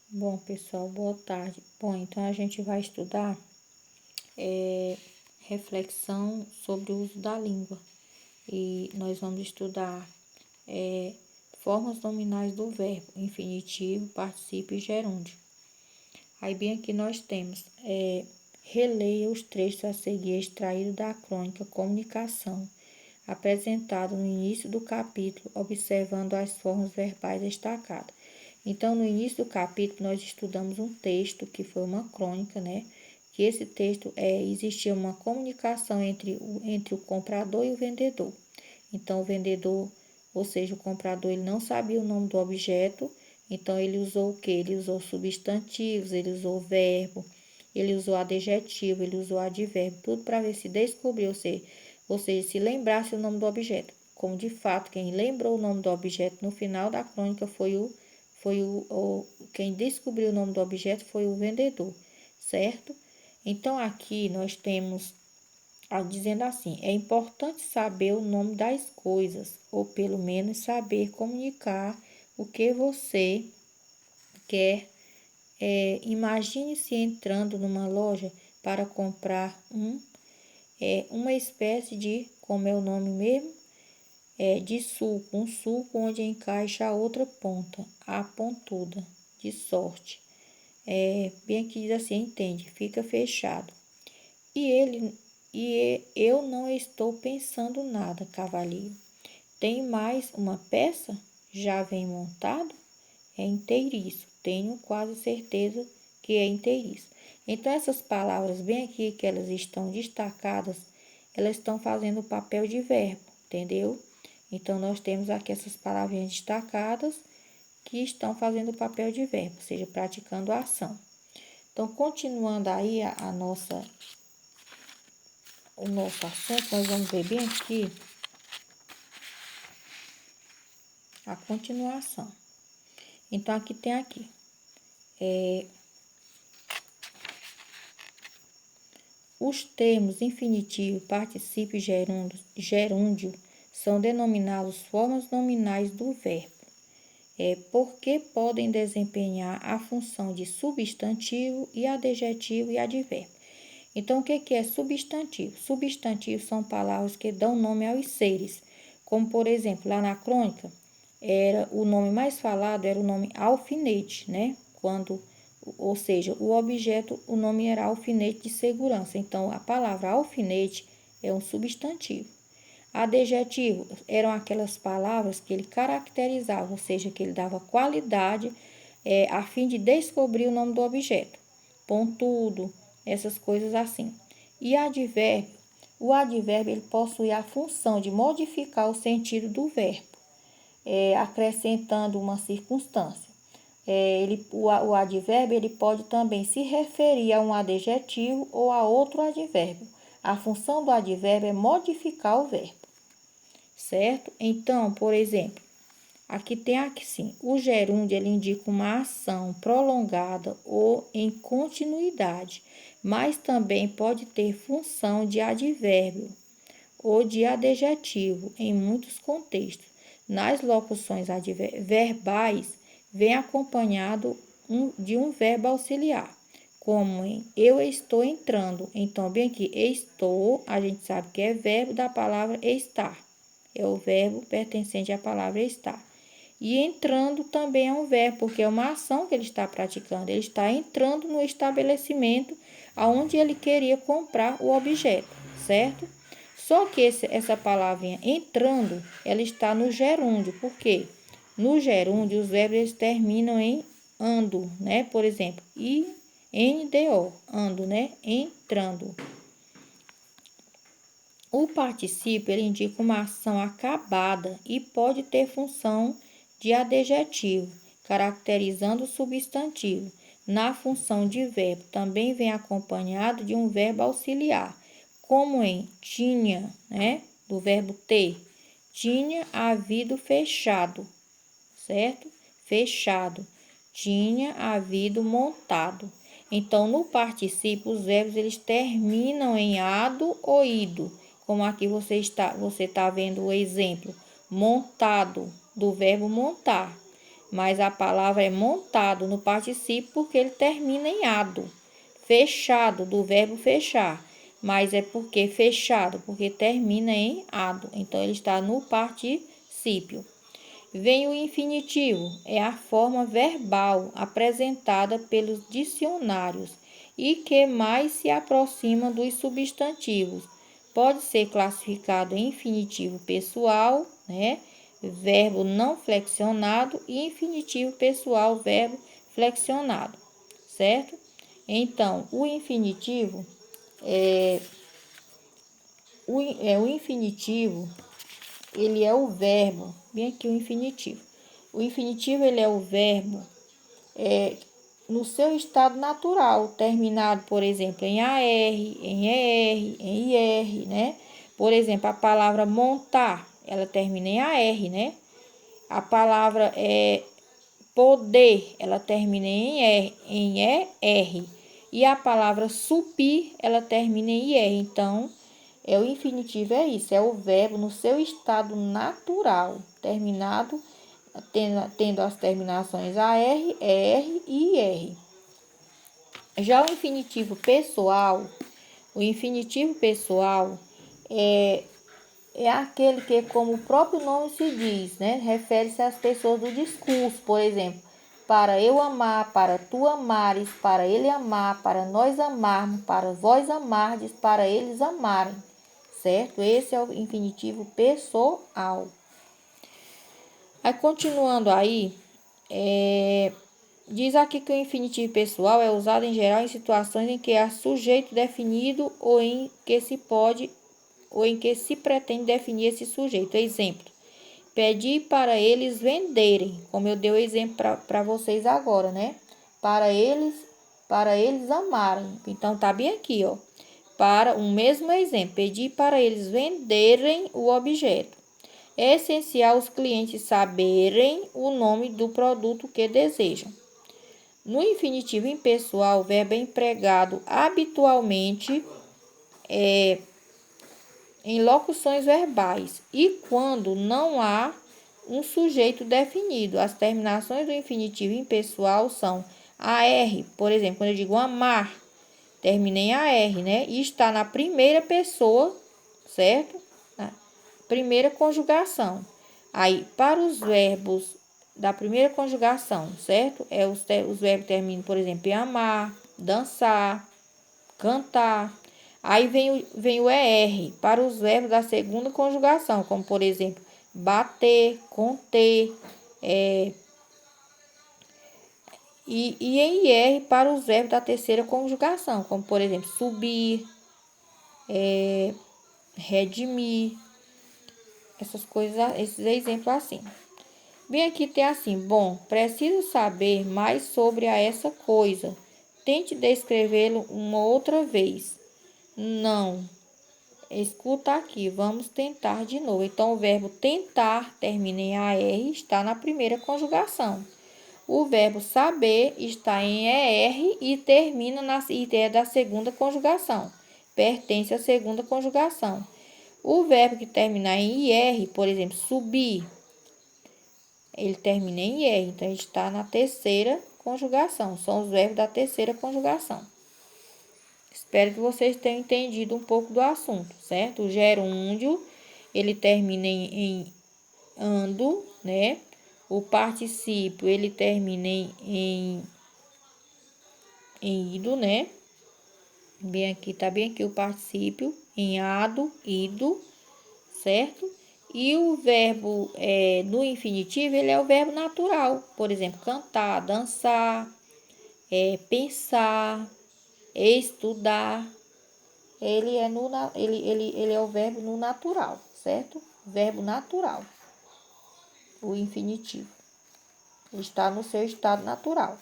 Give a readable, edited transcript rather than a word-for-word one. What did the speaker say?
Bom, pessoal, boa tarde. Bom, então a gente vai estudar reflexão sobre o uso da língua. E nós vamos estudar formas nominais do verbo, infinitivo, particípio e gerúndio. Aí bem aqui nós temos, releia os trechos a seguir extraídos da crônica Comunicação, apresentado no início do capítulo, observando as formas verbais destacadas. Então, no início do capítulo, nós estudamos um texto que foi uma crônica, né? Que esse texto existia uma comunicação entre o comprador e o vendedor. Então, o vendedor, ou seja, o comprador, ele não sabia o nome do objeto, então ele usou o quê? Ele usou substantivos, ele usou verbo, ele usou adjetivo, ele usou advérbio, tudo para ver se descobriu, ou seja, se lembrasse o nome do objeto. Como de fato, quem lembrou o nome do objeto no final da crônica quem descobriu o nome do objeto foi o vendedor, certo? Então, aqui nós temos dizendo assim: é importante saber o nome das coisas, ou pelo menos saber comunicar o que você quer. Imagine-se entrando numa loja para comprar uma espécie de, como é o nome mesmo, de suco, um suco onde encaixa a outra ponta, a pontuda, de sorte. Bem aqui diz assim, entende? Fica fechado. Eu não estou pensando nada, cavalheiro. Tem mais uma peça? Já vem montado? É inteiriço. Tenho quase certeza que é inteiriço. Então, essas palavras bem aqui que elas estão destacadas, elas estão fazendo o papel de verbo, entendeu? Então, nós temos aqui essas palavrinhas destacadas que estão fazendo o papel de verbo, ou seja, praticando a ação. Então, continuando aí o nosso assunto, nós vamos ver bem aqui a continuação. Então, aqui tem aqui. Os termos infinitivo, particípio e gerúndio são denominados formas nominais do verbo, porque podem desempenhar a função de substantivo e adjetivo e advérbio. Então, o que é substantivo? Substantivos são palavras que dão nome aos seres, como, por exemplo, lá na crônica, o nome mais falado era o nome alfinete, né? Ou seja, o objeto, o nome era alfinete de segurança. Então, a palavra alfinete é um substantivo. Adjetivo eram aquelas palavras que ele caracterizava, ou seja, que ele dava qualidade a fim de descobrir o nome do objeto. Pontudo, essas coisas assim. E advérbio, o advérbio ele possui a função de modificar o sentido do verbo, acrescentando uma circunstância. O advérbio ele pode também se referir a um adjetivo ou a outro advérbio. A função do advérbio é modificar o verbo, certo? Então, por exemplo, aqui tem sim, o gerúndio ele indica uma ação prolongada ou em continuidade, mas também pode ter função de advérbio ou de adjetivo em muitos contextos. Nas locuções verbais, vem acompanhado de um verbo auxiliar, como em eu estou entrando. Então, bem aqui, estou, a gente sabe que é verbo da palavra estar. É o verbo pertencente à palavra estar. E entrando também é um verbo, porque é uma ação que ele está praticando. Ele está entrando no estabelecimento aonde ele queria comprar o objeto, certo? Só que essa palavrinha entrando, ela está no gerúndio. Por quê? No gerúndio, os verbos eles terminam em ando, né? Por exemplo, INDO, ando, né? Entrando. O particípio ele indica uma ação acabada e pode ter função de adjetivo, caracterizando o substantivo. Na função de verbo, também vem acompanhado de um verbo auxiliar, como em tinha, né? Do verbo ter. Tinha havido fechado, certo? Fechado. Tinha havido montado. Então, no particípio, os verbos eles terminam em ado ou ido. Como aqui você está vendo o exemplo montado, do verbo montar. mas a palavra é montado no particípio porque ele termina em ado. Fechado, do verbo fechar, mas é porque fechado, porque termina em ado. Então, ele está no particípio. Vem o infinitivo, é a forma verbal apresentada pelos dicionários e que mais se aproxima dos substantivos. Pode ser classificado em infinitivo pessoal, né? Verbo não flexionado, e infinitivo pessoal, verbo flexionado, certo? Então, o infinitivo o infinitivo, ele é o verbo, bem aqui o infinitivo. O infinitivo, ele é o verbo no seu estado natural, terminado, por exemplo, em AR, em ER, em IR, né? Por exemplo, a palavra montar, ela termina em AR, né? A palavra poder, ela termina em ER. E a palavra suprir, ela termina em IR. Então, o infinitivo é isso, é o verbo no seu estado natural, terminado, tendo as terminações AR, ER e IR. Já o infinitivo pessoal é aquele que, como o próprio nome se diz, né, refere-se às pessoas do discurso, por exemplo, para eu amar, para tu amares, para ele amar, para nós amarmos, para vós amardes, para eles amarem, certo? Esse é o infinitivo pessoal. Aí, continuando aí, diz aqui que o infinitivo pessoal é usado em geral em situações em que há sujeito definido ou em que se pretende definir esse sujeito. Exemplo: pedi para eles venderem, como eu dei o exemplo para vocês agora, né? Para eles amarem. Então, tá bem aqui, ó. Para um mesmo exemplo, pedi para eles venderem o objeto. É essencial os clientes saberem o nome do produto que desejam. No infinitivo impessoal, o verbo é empregado habitualmente em locuções verbais e quando não há um sujeito definido. As terminações do infinitivo impessoal são AR, por exemplo, quando eu digo amar, termina em AR, né? E está na primeira pessoa, certo? Na primeira conjugação. Aí, para os verbos da primeira conjugação, certo? Os verbos terminam, por exemplo, em amar, dançar, cantar. Aí vem o ER para os verbos da segunda conjugação, como, por exemplo, bater, conter, e em IR para os verbos da terceira conjugação, como, por exemplo, subir, redimir, essas coisas, esses exemplos assim. Bem, aqui tem assim: bom, preciso saber mais sobre essa coisa. Tente descrevê-lo uma outra vez. Não. Escuta aqui, vamos tentar de novo. Então, o verbo tentar termina em AR, está na primeira conjugação. O verbo saber está em ER e termina e é da segunda conjugação. Pertence à segunda conjugação. O verbo que terminar em IR, por exemplo, subir, ele termina em IR, então ele está na terceira conjugação. São os verbos da terceira conjugação. Espero que vocês tenham entendido um pouco do assunto, certo? O gerúndio, ele termina em ando, né? O particípio, ele termina em ido, né? Bem aqui, tá bem aqui o particípio, em ado, ido, certo? E o verbo no infinitivo, ele é o verbo natural. Por exemplo, cantar, dançar, pensar, estudar. Ele é o verbo no natural, certo? Verbo natural. O infinitivo. Está no seu estado natural.